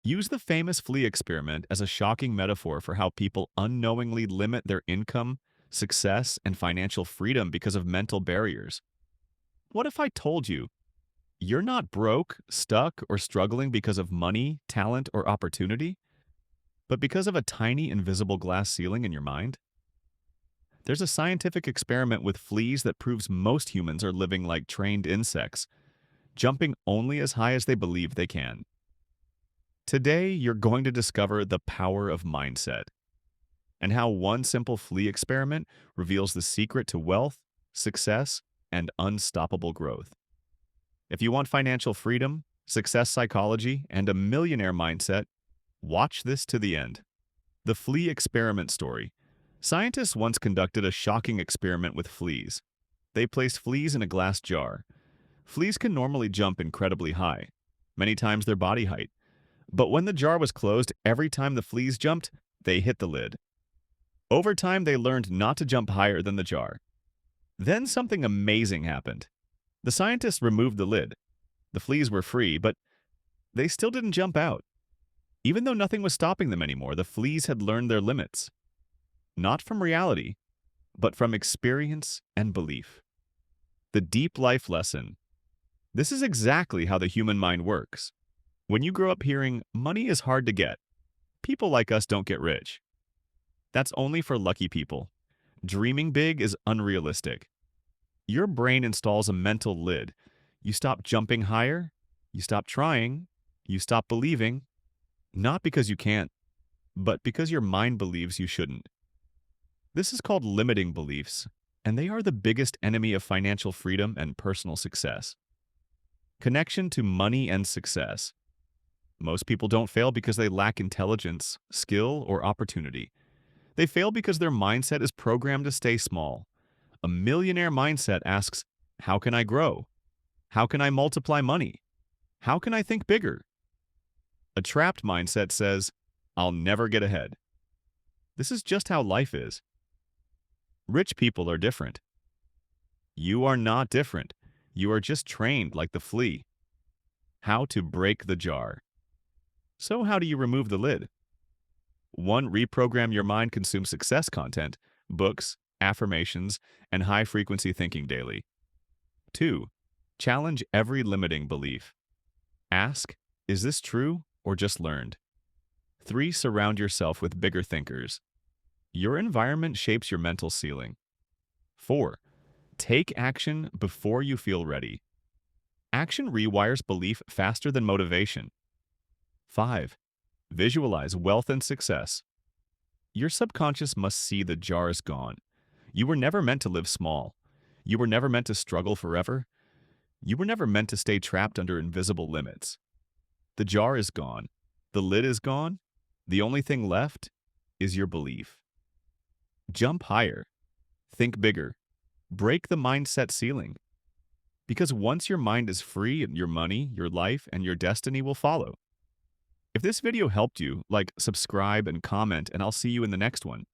Use the famous flea experiment as a shocking metaphor for how people unknowingly limit their income, success, and financial freedom because of mental barriers. What if I told you you're not broke, stuck, or struggling because of money, talent, or opportunity, but because of a tiny invisible glass ceiling in your mind? There's a scientific experiment with fleas that proves most humans are living like trained insects, jumping only as high as they believe they can. Today, you're going to discover the power of mindset and how one simple flea experiment reveals the secret to wealth, success, and unstoppable growth. If you want financial freedom, success psychology, and a millionaire mindset, watch this to the end. The flea experiment story. Scientists once conducted a shocking experiment with fleas. They placed fleas in a glass jar. Fleas can normally jump incredibly high, many times their body height. But when the jar was closed, every time the fleas jumped, they hit the lid. Over time, they learned not to jump higher than the jar. Then something amazing happened. The scientists removed the lid. The fleas were free, but they still didn't jump out. Even though nothing was stopping them anymore, the fleas had learned their limits. Not from reality, but from experience and belief. The deep life lesson. This is exactly how the human mind works. When you grow up hearing, money is hard to get, people like us don't get rich. That's only for lucky people. Dreaming big is unrealistic. Your brain installs a mental lid. You stop jumping higher, you stop trying, you stop believing, not because you can't, but because your mind believes you shouldn't. This is called limiting beliefs, and they are the biggest enemy of financial freedom and personal success. Connection to money and success. Most people don't fail because they lack intelligence, skill, or opportunity. They fail because their mindset is programmed to stay small. A millionaire mindset asks, how can I grow? How can I multiply money? How can I think bigger? A trapped mindset says, I'll never get ahead. This is just how life is. Rich people are different. You are not different. You are just trained like the flea. How to break the jar. So how do you remove the lid? 1. Reprogram your mind consume success content, books, affirmations, and high-frequency thinking daily. 2. Challenge every limiting belief. Ask, is this true or just learned? 3. Surround yourself with bigger thinkers. Your environment shapes your mental ceiling. 4. Take action before you feel ready. Action rewires belief faster than motivation. 5. Visualize wealth and success. Your subconscious must see the jar is gone. You were never meant to live small. You were never meant to struggle forever. You were never meant to stay trapped under invisible limits. The jar is gone. The lid is gone. The only thing left is your belief. Jump higher. Think bigger. Break the mindset ceiling. Because once your mind is free, your money, your life, and your destiny will follow. If this video helped you, like, subscribe, and comment, and I'll see you in the next one.